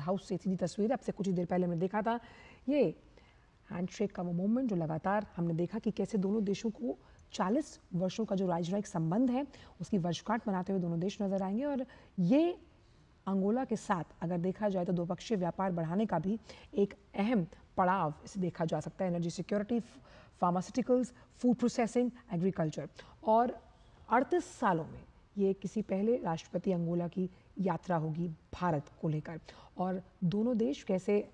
House से सीधी तस्वीर है। अब से कुछ ही देर पहले हमने देखा था ये हैंडशेक का वो मूवमेंट जो लगातार हमने देखा कि कैसे दोनों देशों को 40 वर्षों का जो राजनयिक संबंध है उसकी वर्षगांठ मनाते हुए दोनों देश नजर आएंगे। और ये अंगोला के साथ अगर देखा जाए तो द्विपक्षीय व्यापार बढ़ाने का भी एक अहम पड़ाव इसे देखा जा सकता है। Energy security, pharmaceuticals, food processing, agriculture. और 38 सालों में ये किसी पहले राष्ट्रपति अंगोला की यात्रा होगी भारत को लेकर, और दोनों देश कैसे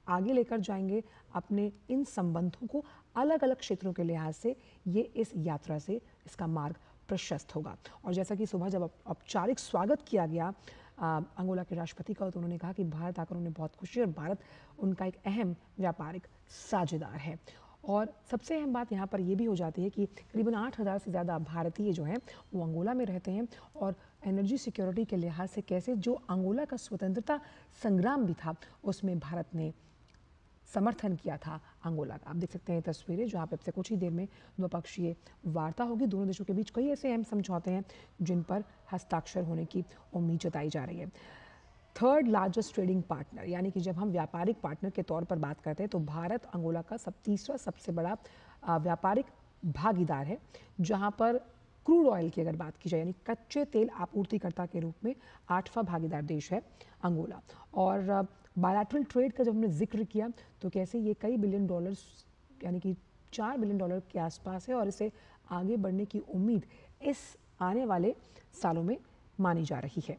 आगे लेकर जाएंगे अपने इन संबंधों को अलग अलग क्षेत्रों के लिहाज से, ये इस यात्रा से इसका मार्ग प्रशस्त होगा। और जैसा कि सुबह जब औपचारिक स्वागत किया गया अंगोला के राष्ट्रपति का, तो उन्होंने कहा कि भारत आकर उन्हें बहुत खुशी है और भारत उनका एक अहम व्यापारिक साझेदार है। और सबसे अहम बात यहाँ पर यह भी हो जाती है कि करीबन 8,000 से ज़्यादा भारतीय जो हैं वो अंगोला में रहते हैं, और एनर्जी सिक्योरिटी के लिहाज से कैसे जो अंगोला का स्वतंत्रता संग्राम भी था उसमें भारत ने समर्थन किया था अंगोला का। आप देख सकते हैं तस्वीरें जहाँ पे अब से कुछ ही देर में द्विपक्षीय वार्ता होगी। दोनों देशों के बीच कई ऐसे अहम समझौते हैं जिन पर हस्ताक्षर होने की उम्मीद जताई जा रही है। थर्ड लार्जेस्ट ट्रेडिंग पार्टनर, यानी कि जब हम व्यापारिक पार्टनर के तौर पर बात करते हैं तो भारत अंगोला का तीसरा सबसे बड़ा व्यापारिक भागीदार है, जहां पर क्रूड ऑयल की अगर बात की जाए यानी कच्चे तेल आपूर्तिकर्ता के रूप में 8वां भागीदार देश है अंगोला। और बायलैटरल ट्रेड का जब हमने जिक्र किया तो कैसे ये कई बिलियन डॉलर्स यानी कि $4 बिलियन के आसपास है, और इसे आगे बढ़ने की उम्मीद इस आने वाले सालों में मानी जा रही है।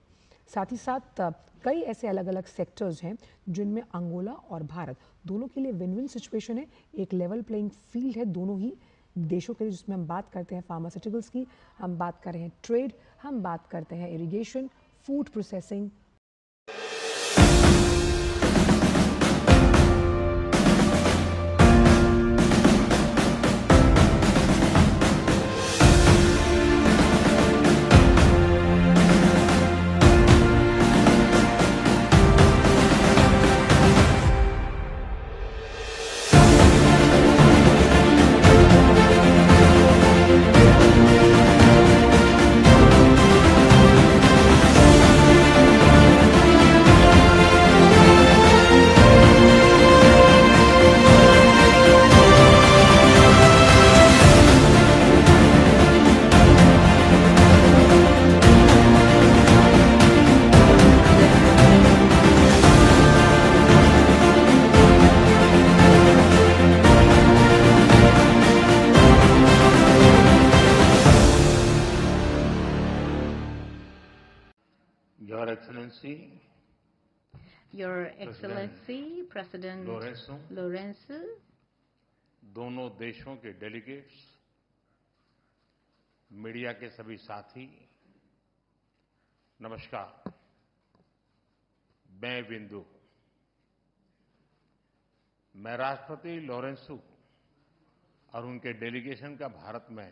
साथ ही साथ कई ऐसे अलग अलग सेक्टर्स हैं जिनमें अंगोला और भारत दोनों के लिए विन विन सिचुएशन है, एक लेवल प्लेइंग फील्ड है दोनों ही देशों के लिए, जिसमें हम बात करते हैं फार्मास्यूटिकल्स की, हम बात कर रहे हैं ट्रेड, हम बात करते हैं irrigation, food processing. Your Excellency, President Lourenço, दोनों देशों के डेलीगेट्स, मीडिया के सभी साथी, नमस्कार। मैं बिंदु, मैं राष्ट्रपति लॉरेंसो और उनके डेलीगेशन का भारत में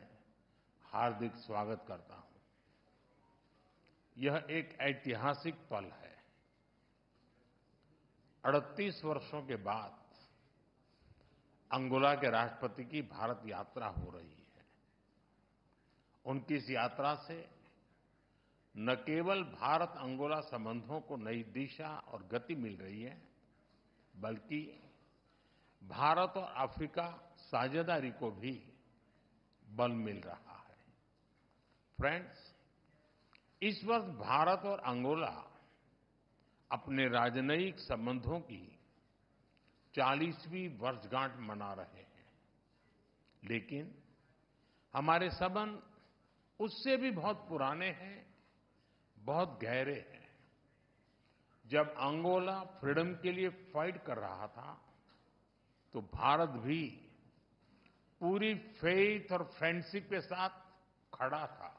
हार्दिक स्वागत करता हूं। यह एक ऐतिहासिक पल है। 38 वर्षों के बाद अंगोला के राष्ट्रपति की भारत यात्रा हो रही है। उनकी इस यात्रा से न केवल भारत अंगोला संबंधों को नई दिशा और गति मिल रही है, बल्कि भारत और अफ्रीका साझेदारी को भी बल मिल रहा है। फ्रेंड्स, इस वर्ष भारत और अंगोला अपने राजनयिक संबंधों की 40वीं वर्षगांठ मना रहे हैं, लेकिन हमारे संबंध उससे भी बहुत पुराने हैं, बहुत गहरे हैं। जब अंगोला फ्रीडम के लिए फाइट कर रहा था तो भारत भी पूरी फेथ और फ्रेंडशिप के साथ खड़ा था।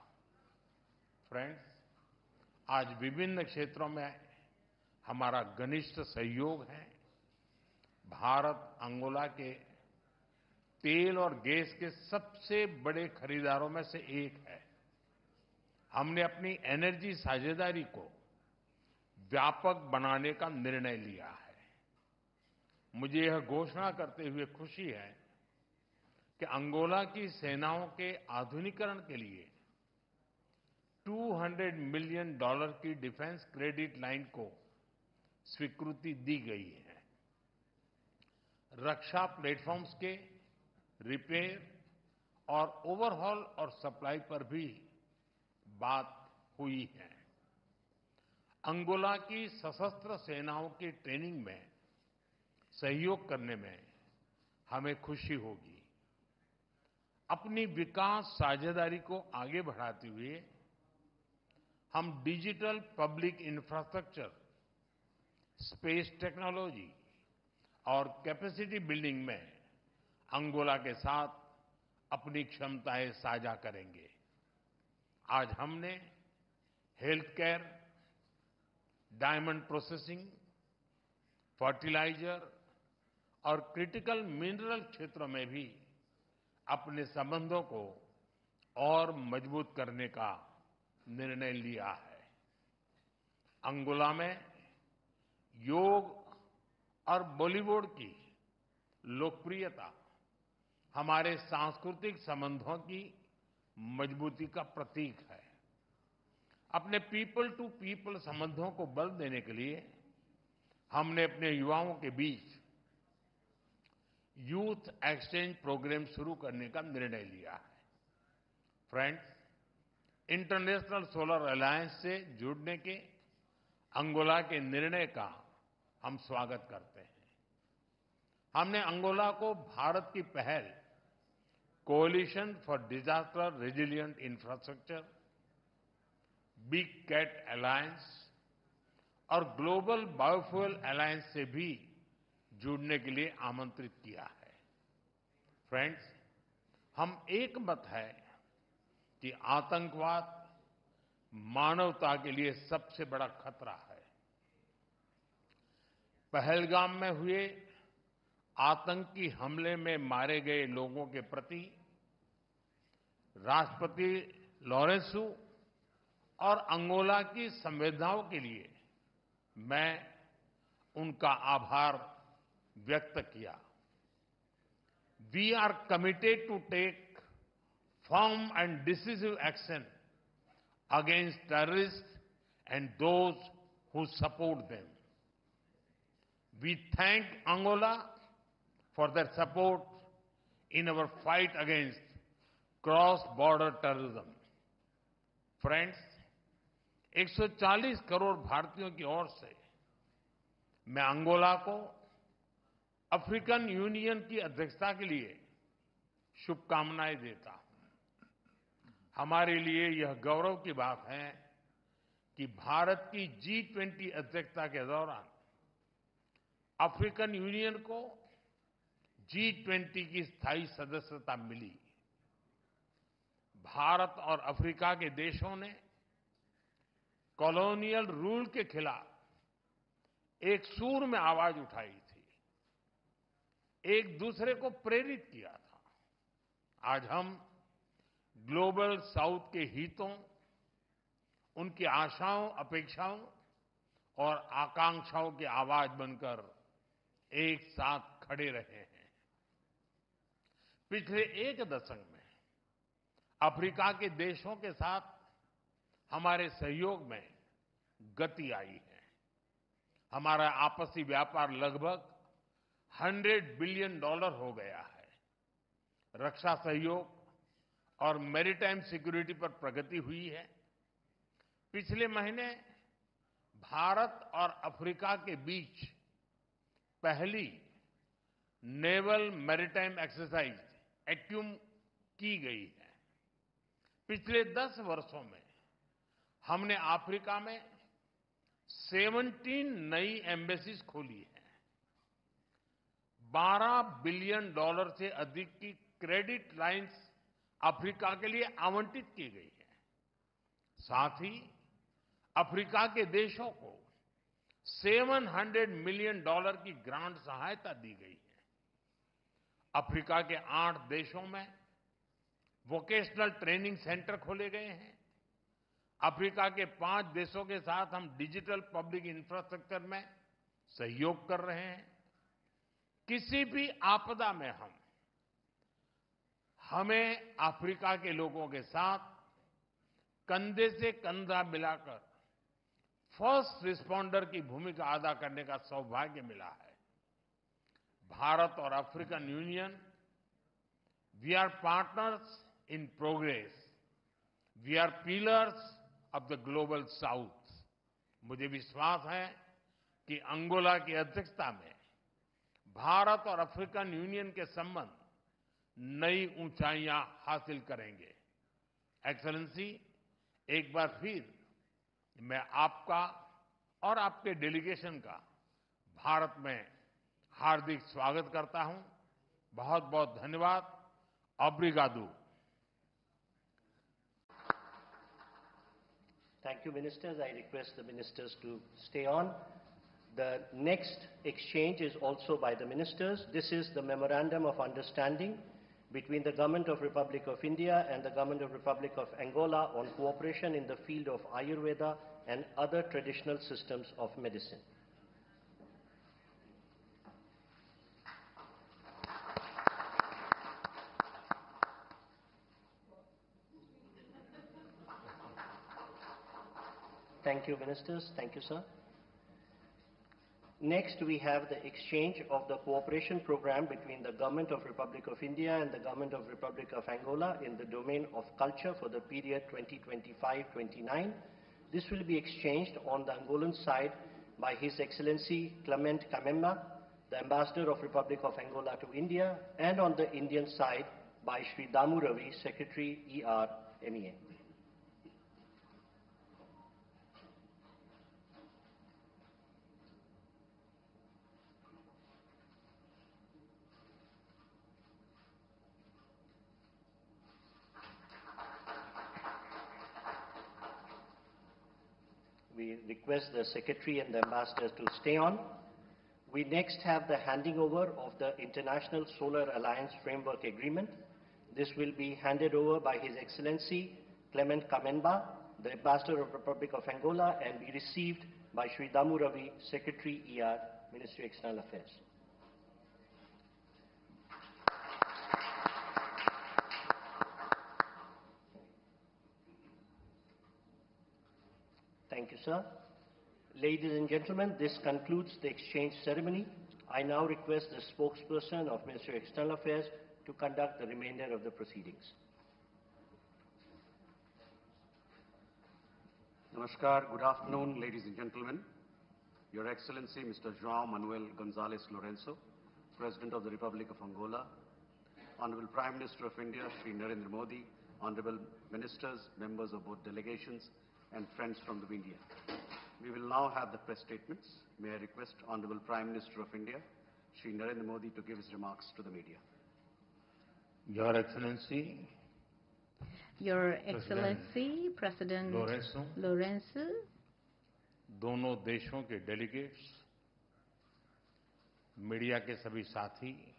फ्रेंड्स, आज विभिन्न क्षेत्रों में हमारा घनिष्ठ सहयोग है। भारत अंगोला के तेल और गैस के सबसे बड़े खरीदारों में से एक है। हमने अपनी एनर्जी साझेदारी को व्यापक बनाने का निर्णय लिया है। मुझे यह घोषणा करते हुए खुशी है कि अंगोला की सेनाओं के आधुनिकीकरण के लिए $200 मिलियन की डिफेंस क्रेडिट लाइन को स्वीकृति दी गई है। रक्षा प्लेटफॉर्म्स के रिपेयर और ओवरहॉल और सप्लाई पर भी बात हुई है। अंगोला की सशस्त्र सेनाओं की ट्रेनिंग में सहयोग करने में हमें खुशी होगी। अपनी विकास साझेदारी को आगे बढ़ाते हुए हम digital public infrastructure, space technology और कैपेसिटी बिल्डिंग में अंगोला के साथ अपनी क्षमताएं साझा करेंगे। आज हमने health care, diamond processing, fertiliser और क्रिटिकल मिनरल क्षेत्रों में भी अपने संबंधों को और मजबूत करने का निर्णय लिया है। अंगोला में योग और बॉलीवुड की लोकप्रियता हमारे सांस्कृतिक संबंधों की मजबूती का प्रतीक है। अपने पीपल टू पीपल संबंधों को बल देने के लिए हमने अपने युवाओं के बीच यूथ एक्सचेंज प्रोग्राम शुरू करने का निर्णय लिया है। फ्रेंड्स, इंटरनेशनल सोलर अलायंस से जुड़ने के अंगोला के निर्णय का हम स्वागत करते हैं। हमने अंगोला को भारत की पहल coalition for disaster resilient infrastructure, big cat alliance और ग्लोबल बायोफ्यूल अलायंस से भी जुड़ने के लिए आमंत्रित किया है। फ्रेंड्स, हम एक मत है कि आतंकवाद मानवता के लिए सबसे बड़ा खतरा है। पहलगाम में हुए आतंकी हमले में मारे गए लोगों के प्रति राष्ट्रपति लोरेंसो और अंगोला की संवेदनाओं के लिए मैं उनका आभार व्यक्त किया। We are committed to take firm and decisive action against terrorist and those who support them. We thank Angola for their support in our fight against cross-border terrorism. Friends, 140 crore भारतीयों की ओर से मैं अंगोला को अफ्रीकन यूनियन की अध्यक्षता के लिए शुभकामनाएं देता हूं। हमारे लिए यह गौरव की बात है कि भारत की G20 अध्यक्षता के दौरान अफ्रीकन यूनियन को G20 की स्थायी सदस्यता मिली। भारत और अफ्रीका के देशों ने कॉलोनियल रूल के खिलाफ एक सूर में आवाज उठाई थी, एक दूसरे को प्रेरित किया था। आज हम ग्लोबल साउथ के हितों, उनकी आशाओं, अपेक्षाओं और आकांक्षाओं की आवाज बनकर एक साथ खड़े रहे हैं। पिछले एक दशक में अफ्रीका के देशों के साथ हमारे सहयोग में गति आई है। हमारा आपसी व्यापार लगभग $100 बिलियन हो गया है। रक्षा सहयोग और मैरीटाइम सिक्योरिटी पर प्रगति हुई है। पिछले महीने भारत और अफ्रीका के बीच पहली नेवल मैरीटाइम एक्सरसाइज एक्यूम की गई है। पिछले 10 वर्षों में हमने अफ्रीका में 17 नई एम्बेसीज खोली है। $12 बिलियन से अधिक की क्रेडिट लाइंस अफ्रीका के लिए आवंटित की गई है। साथ ही अफ्रीका के देशों को $700 मिलियन की ग्रांट सहायता दी गई है। अफ्रीका के 8 देशों में वोकेशनल ट्रेनिंग सेंटर खोले गए हैं। अफ्रीका के 5 देशों के साथ हम डिजिटल पब्लिक इंफ्रास्ट्रक्चर में सहयोग कर रहे हैं। किसी भी आपदा में हमें अफ्रीका के लोगों के साथ कंधे से कंधा मिलाकर फर्स्ट रिस्पॉन्डर की भूमिका अदा करने का सौभाग्य मिला है। भारत और African Union, we are partners in progress, we are pillars of the global south. मुझे विश्वास है कि अंगोला की अध्यक्षता में भारत और अफ्रीकन यूनियन के संबंध नई ऊंचाइयां हासिल करेंगे। एक्सेलेंसी, एक बार फिर मैं आपका और आपके डेलीगेशन का भारत में हार्दिक स्वागत करता हूं। बहुत बहुत धन्यवाद। Obrigado. Thank you, Ministers. I request the Ministers to stay on. The next exchange is also by the Ministers. This is the Memorandum of Understanding between the Government of Republic of India and the Government of Republic of Angola on cooperation in the field of Ayurveda and other traditional systems of medicine. Thank you, Ministers. Thank you, sir. Next, we have the exchange of the cooperation program between the Government of Republic of India and the Government of Republic of Angola in the domain of culture for the period 2025-29. This will be exchanged on the Angolan side by His Excellency Clement Kamemba, the Ambassador of Republic of Angola to India, and on the Indian side by Sri Damu Ravi, Secretary ERMEA. We request the Secretary and the Ambassador to stay on. We next have the handing over of the International Solar Alliance Framework Agreement. This will be handed over by His Excellency Clement Kamenba, the Ambassador of Republic of Angola, and be received by Sri Damu Ravi, Secretary ER, Ministry of External Affairs. Thank you, sir. Ladies and gentlemen, this concludes the exchange ceremony. I now request the spokesperson of Ministry of External Affairs to conduct the remainder of the proceedings. Namaskar, good afternoon, ladies and gentlemen. Your Excellency, Mr. João Manuel Gonzalez Lourenço, President of the Republic of Angola, Honorable Prime Minister of India, Shri Narendra Modi, Honorable Ministers, members of both delegations, and friends from the India. We will now have the press statements. May I request Honorable Prime Minister of India, Shri Narendra Modi, to give his remarks to the media. Your Excellency, President Lourenço, दोनों देशों के delegates, media के सभी साथी,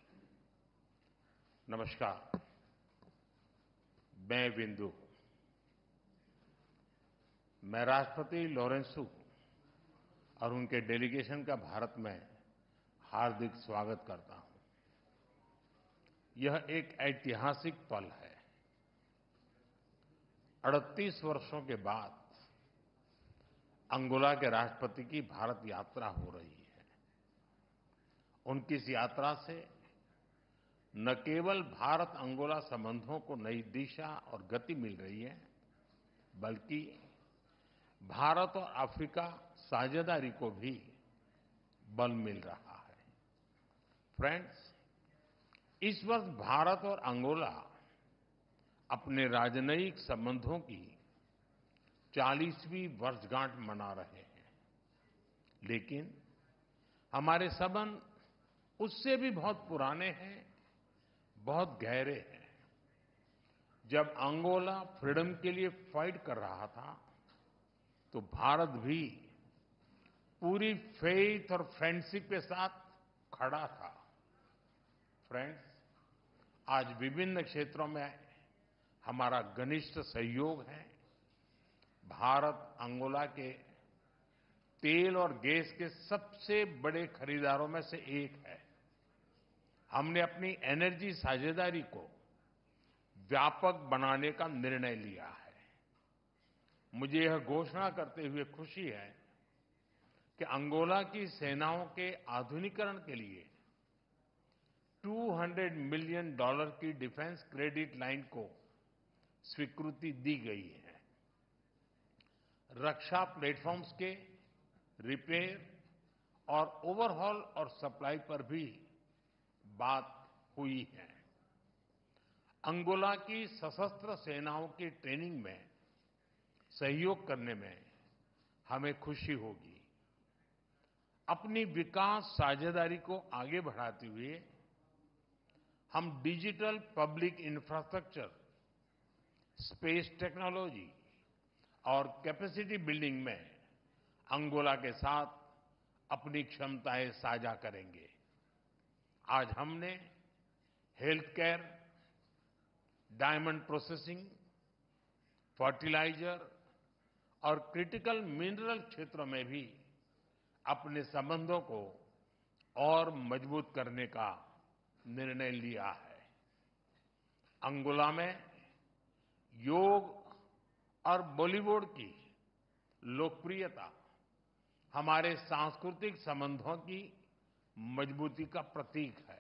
नमस्कार। मैं बिंदु, मैं राष्ट्रपति लोरेंसो और उनके डेलीगेशन का भारत में हार्दिक स्वागत करता हूं। यह एक ऐतिहासिक पल है। 38 वर्षों के बाद अंगोला के राष्ट्रपति की भारत यात्रा हो रही है। उनकी इस यात्रा से न केवल भारत अंगोला संबंधों को नई दिशा और गति मिल रही है, बल्कि भारत और अफ्रीका साझेदारी को भी बल मिल रहा है। फ्रेंड्स, इस वर्ष भारत और अंगोला अपने राजनयिक संबंधों की 40वीं वर्षगांठ मना रहे हैं, लेकिन हमारे संबंध उससे भी बहुत पुराने हैं, बहुत गहरे हैं। जब अंगोला फ्रीडम के लिए फाइट कर रहा था, तो भारत भी पूरी फेथ और फ्रेंडशिप के साथ खड़ा था। फ्रेंड्स, आज विभिन्न क्षेत्रों में हमारा घनिष्ठ सहयोग है। भारत अंगोला के तेल और गैस के सबसे बड़े खरीदारों में से एक है। हमने अपनी एनर्जी साझेदारी को व्यापक बनाने का निर्णय लिया है। मुझे यह घोषणा करते हुए खुशी है कि अंगोला की सेनाओं के आधुनिकीकरण के लिए $200 मिलियन की डिफेंस क्रेडिट लाइन को स्वीकृति दी गई है। रक्षा प्लेटफॉर्म्स के रिपेयर और ओवरहॉल और सप्लाई पर भी बात हुई है। अंगोला की सशस्त्र सेनाओं की ट्रेनिंग में सहयोग करने में हमें खुशी होगी। अपनी विकास साझेदारी को आगे बढ़ाते हुए हम digital public infrastructure, space technology और कैपेसिटी बिल्डिंग में अंगोला के साथ अपनी क्षमताएं साझा करेंगे। आज हमने health care, diamond processing, fertiliser और क्रिटिकल मिनरल क्षेत्रों में भी अपने संबंधों को और मजबूत करने का निर्णय लिया है। अंगोला में योग और बॉलीवुड की लोकप्रियता हमारे सांस्कृतिक संबंधों की मजबूती का प्रतीक है।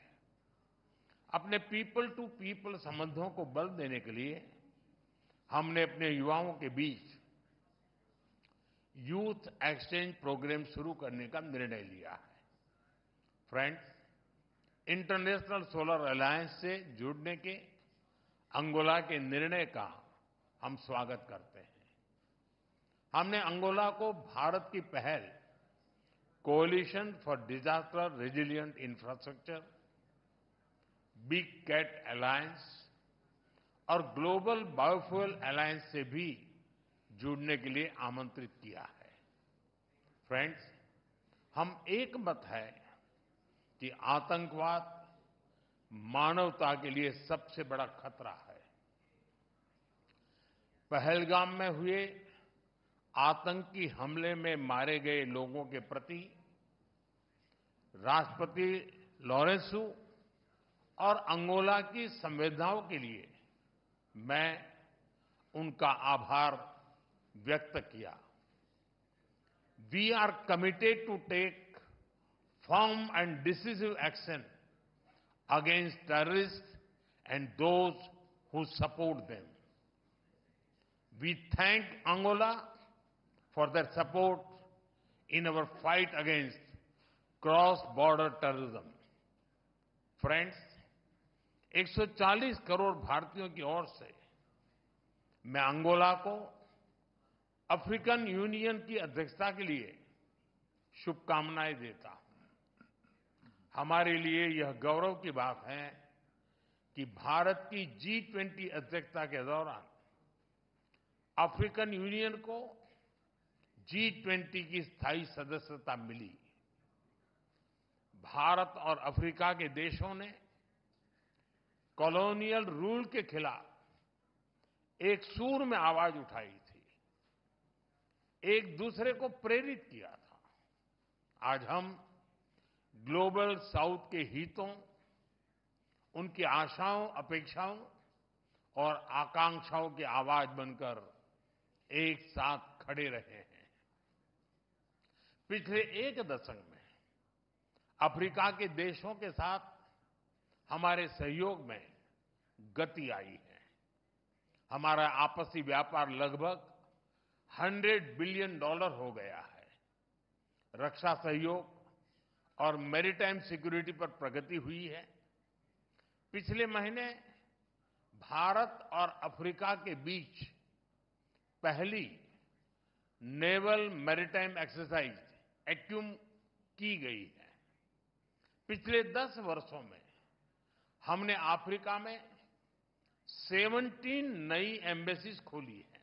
अपने पीपल टू पीपल संबंधों को बल देने के लिए हमने अपने युवाओं के बीच यूथ एक्सचेंज प्रोग्राम शुरू करने का निर्णय लिया है। फ्रेंड्स, इंटरनेशनल सोलर अलायंस से जुड़ने के अंगोला के निर्णय का हम स्वागत करते हैं। हमने अंगोला को भारत की पहल coalition for disaster resilient infrastructure, big cat alliance और ग्लोबल बायोफ्यूल अलायंस से भी जुड़ने के लिए आमंत्रित किया है। फ्रेंड्स, हम एक मत है कि आतंकवाद मानवता के लिए सबसे बड़ा खतरा है। पहलगाम में हुए आतंकी हमले में मारे गए लोगों के प्रति राष्ट्रपति लोरेंसो और अंगोला की संवेदनाओं के लिए मैं उनका आभार व्यक्त किया। We are committed to take firm and decisive action against terrorist and those who support them. We thank Angola for their support in our fight against cross-border terrorism. Friends, 140 crore भारतीयों की ओर से मैं अंगोला को अफ्रीकन यूनियन की अध्यक्षता के लिए शुभकामनाएं देता हूं। हमारे लिए यह गौरव की बात है कि भारत की G20 अध्यक्षता के दौरान अफ्रीकन यूनियन को G20 की स्थायी सदस्यता मिली। भारत और अफ्रीका के देशों ने कॉलोनियल रूल के खिलाफ एक सूर में आवाज उठाई थी, एक दूसरे को प्रेरित किया था। आज हम ग्लोबल साउथ के हितों, उनकी आशाओं, अपेक्षाओं और आकांक्षाओं की आवाज बनकर एक साथ खड़े रहे हैं। पिछले एक दशक में अफ्रीका के देशों के साथ हमारे सहयोग में गति आई है। हमारा आपसी व्यापार लगभग $100 बिलियन हो गया है। रक्षा सहयोग और मैरीटाइम सिक्योरिटी पर प्रगति हुई है। पिछले महीने भारत और अफ्रीका के बीच पहली नेवल मैरीटाइम एक्सरसाइज एक्यूम की गई है। पिछले 10 वर्षों में हमने अफ्रीका में 17 नई एम्बेसीज खोली है।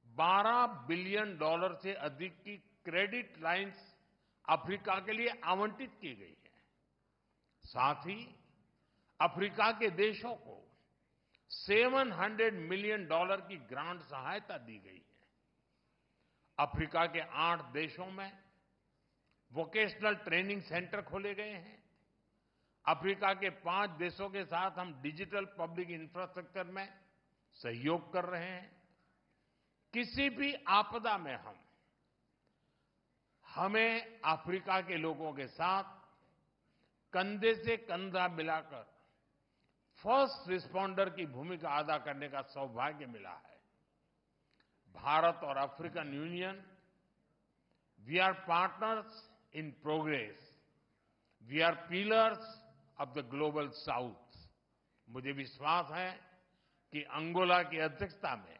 $12 बिलियन से अधिक की क्रेडिट लाइंस अफ्रीका के लिए आवंटित की गई है। साथ ही अफ्रीका के देशों को $700 मिलियन की ग्रांट सहायता दी गई है। अफ्रीका के 8 देशों में वोकेशनल ट्रेनिंग सेंटर खोले गए हैं। अफ्रीका के 5 देशों के साथ हम डिजिटल पब्लिक इंफ्रास्ट्रक्चर में सहयोग कर रहे हैं। किसी भी आपदा में हम हमें अफ्रीका के लोगों के साथ कंधे से कंधा मिलाकर फर्स्ट रिस्पॉन्डर की भूमिका अदा करने का सौभाग्य मिला है। भारत और African Union, we are partners in progress, we are pillars of the global south. मुझे विश्वास है कि अंगोला की अध्यक्षता में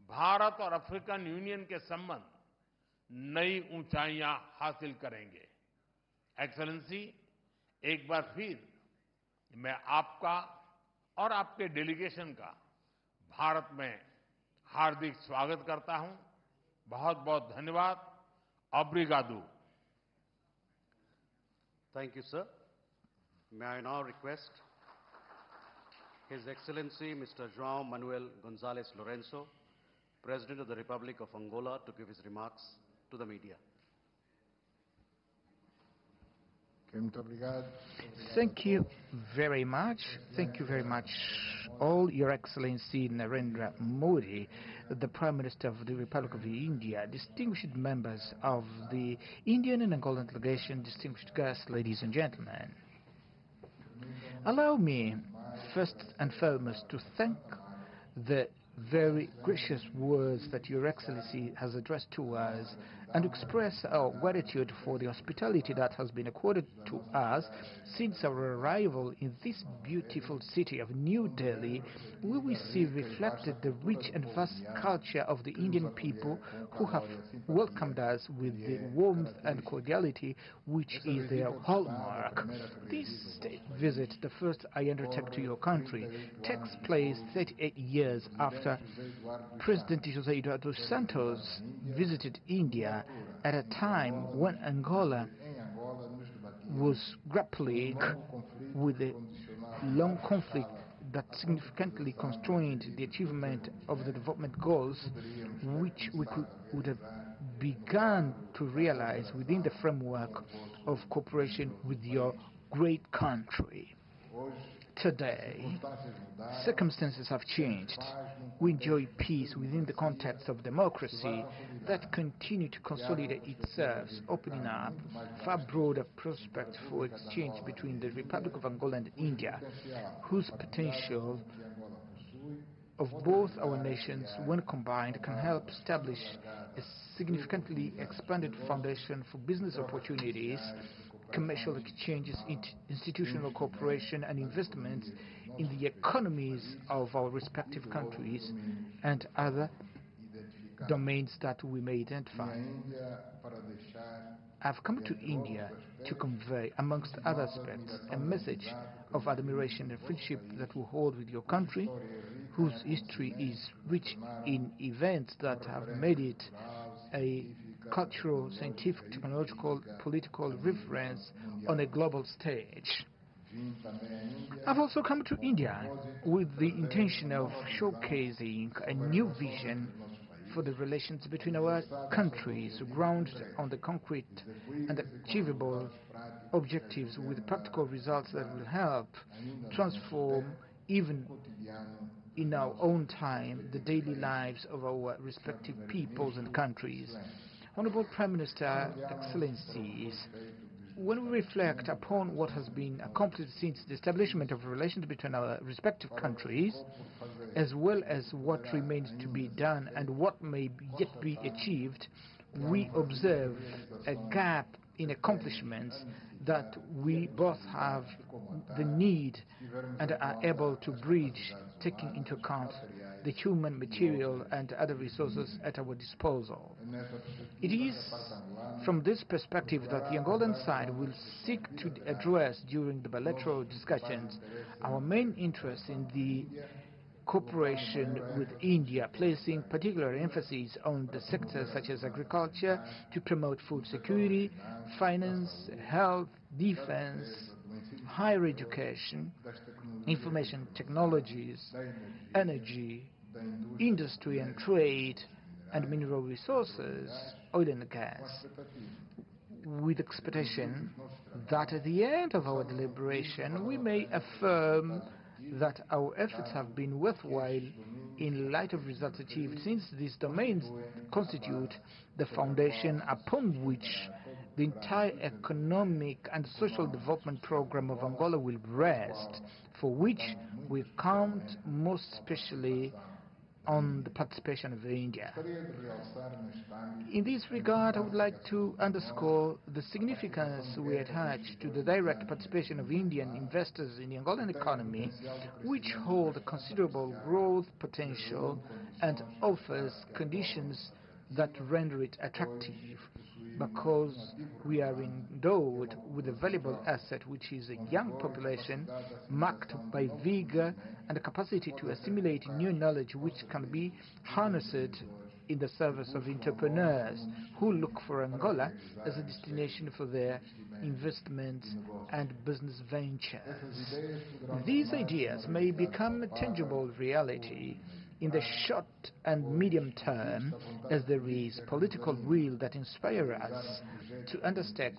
भारत और अफ्रीकन यूनियन के संबंध नई ऊंचाइयां हासिल करेंगे। एक्सेलेंसी, एक बार फिर मैं आपका और आपके डेलीगेशन का भारत में हार्दिक स्वागत करता हूं। बहुत बहुत धन्यवाद। Obrigado. Thank you, sir. May I now request His Excellency Mr. João Manuel Gonzalez Lourenço, President of the Republic of Angola, to give his remarks to the media. Thank you very much. Thank you very much, all, Your Excellency Narendra Modi, the Prime Minister of the Republic of India, distinguished members of the Indian and Angolan delegation, distinguished guests, ladies and gentlemen. Allow me, first and foremost, to thank the very gracious words that Your Excellency has addressed to us and express our gratitude for the hospitality that has been accorded to us since our arrival in this beautiful city of New Delhi, where we see reflected the rich and vast culture of the Indian people who have welcomed us with the warmth and cordiality which is their hallmark. This state visit, the first I undertake to your country, takes place 38 years after President José Eduardo Santos visited India at a time when Angola was grappling with a long conflict that significantly constrained the achievement of the development goals which we would have begun to realize within the framework of cooperation with your great country. Today, circumstances have changed. We enjoy peace within the context of democracy that continue to consolidate itself, opening up far broader prospects for exchange between the Republic of Angola and India, whose potential of both our nations, when combined, can help establish a significantly expanded foundation for business opportunities, commercial exchanges, institutional cooperation and investments in the economies of our respective countries and other domains that we may identify. I've come to India to convey, amongst other aspects, a message of admiration and friendship that we hold with your country, whose history is rich in events that have made it a cultural, scientific, technological, political reference on a global stage. I've also come to India with the intention of showcasing a new vision for the relations between our countries, grounded on the concrete and achievable objectives with practical results that will help transform, even in our own time, the daily lives of our respective peoples and countries. Honorable Prime Minister, Excellencies, when we reflect upon what has been accomplished since the establishment of relations between our respective countries, as well as what remains to be done and what may yet be achieved, we observe a gap in accomplishments that we both have the need and are able to bridge, taking into account the human, material and other resources at our disposal. It is from this perspective that the Angolan side will seek to address during the bilateral discussions our main interest in the cooperation with India, placing particular emphasis on the sectors such as agriculture to promote food security, finance, health, defense, higher education, information technologies, energy, industry and trade, and mineral resources, oil and gas, with expectation that at the end of our deliberation we may affirm that our efforts have been worthwhile in light of results achieved, since these domains constitute the foundation upon which the entire economic and social development program of Angola will rest, for which we count most especially on the participation of India. In this regard, I would like to underscore the significance we attach to the direct participation of Indian investors in the Angolan economy, which hold a considerable growth potential and offers conditions that render it attractive, because we are endowed with a valuable asset, which is a young population marked by vigor and a capacity to assimilate new knowledge which can be harnessed in the service of entrepreneurs who look for Angola as a destination for their investments and business ventures. These ideas may become a tangible reality in the short and medium term, as there is political will that inspires us to undertake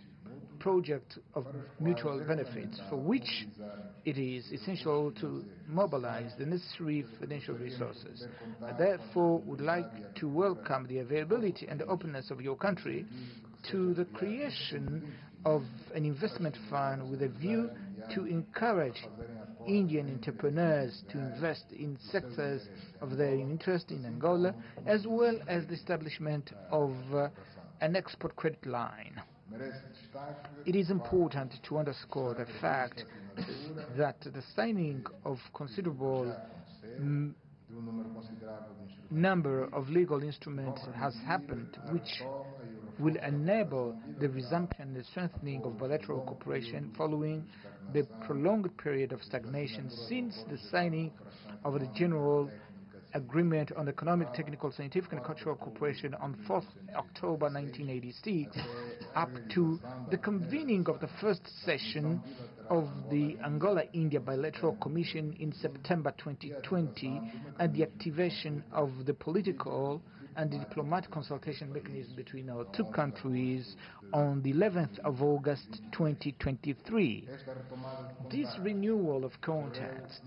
projects of mutual benefits, for which it is essential to mobilize the necessary financial resources. I therefore would like to welcome the availability and openness of your country to the creation of an investment fund with a view to encourage Indian entrepreneurs to invest in sectors of their interest in Angola, as well as the establishment of an export credit line. It is important to underscore the fact that the signing of considerable number of legal instruments has happened, which will enable the resumption and the strengthening of bilateral cooperation following the prolonged period of stagnation since the signing of the General Agreement on Economic, Technical, Scientific and Cultural Cooperation on 4th October 1986, up to the convening of the first session of the Angola-India Bilateral Commission in September 2020 and the activation of the political and the diplomatic consultation mechanism between our two countries on the 11th of August 2023. This renewal of contacts,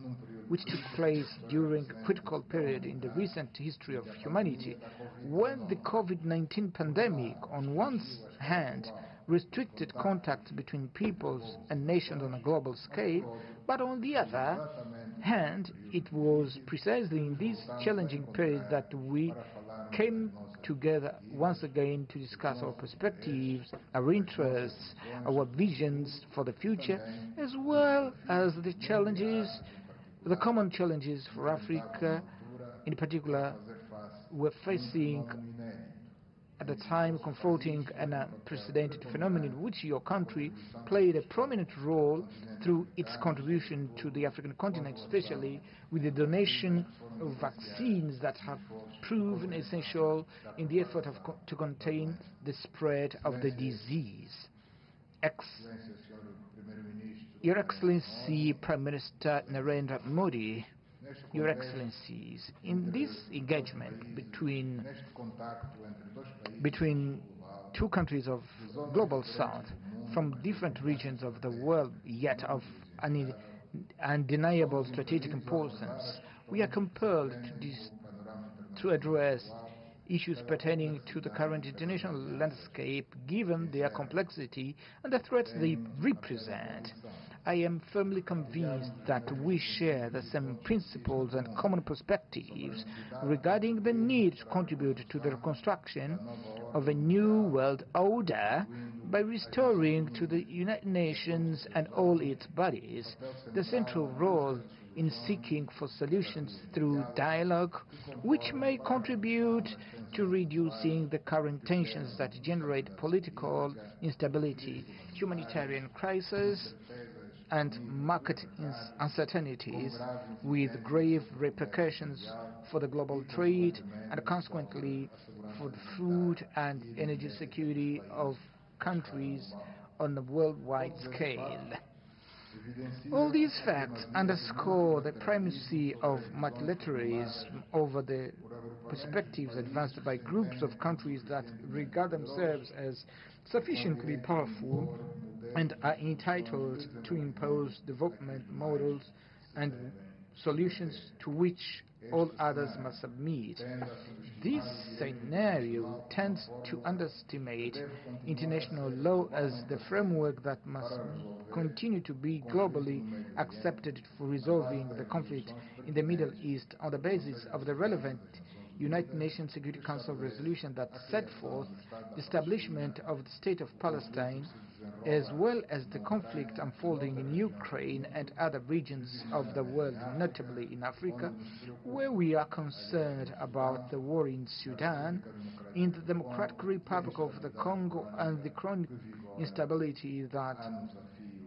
which took place during a critical period in the recent history of humanity, when the COVID-19 pandemic, on one hand, restricted contacts between peoples and nations on a global scale, but on the other hand, it was precisely in this challenging period that we came together once again to discuss our perspectives, our interests, our visions for the future, as well as the challenges, the common challenges for Africa, in particular, we're facing at the time confronting an unprecedented phenomenon in which your country played a prominent role through its contribution to the African continent, especially with the donation of vaccines that have proven essential in the effort to contain the spread of the disease. Your Excellency Prime Minister Narendra Modi, Your Excellencies, in this engagement between two countries of global south from different regions of the world, yet of undeniable strategic importance, we are compelled to address issues pertaining to the current international landscape, given their complexity and the threats they represent. I am firmly convinced that we share the same principles and common perspectives regarding the need to contribute to the reconstruction of a new world order by restoring to the United Nations and all its bodies the central role in seeking for solutions through dialogue, which may contribute to reducing the current tensions that generate political instability, humanitarian crisis, and market uncertainties, with grave repercussions for the global trade and consequently for the food and energy security of countries on a worldwide scale. All these facts underscore the primacy of multilateralism over the perspectives advanced by groups of countries that regard themselves as sufficiently powerful and are entitled to impose development models and solutions to which all others must submit. This scenario tends to underestimate international law as the framework that must continue to be globally accepted for resolving the conflict in the Middle East on the basis of the relevant United Nations Security Council resolution that set forth the establishment of the State of Palestine, as well as the conflict unfolding in Ukraine and other regions of the world, notably in Africa, where we are concerned about the war in Sudan, in the Democratic Republic of the Congo, and the chronic instability that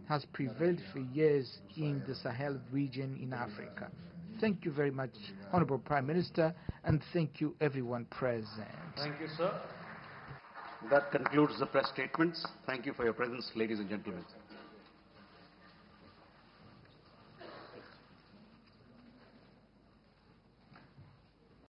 has prevailed for years in the Sahel region in Africa. Thank you very much, Honorable Prime Minister, and thank you everyone present. Thank you, sir. That concludes the press statements. Thank you for your presence, ladies and gentlemen.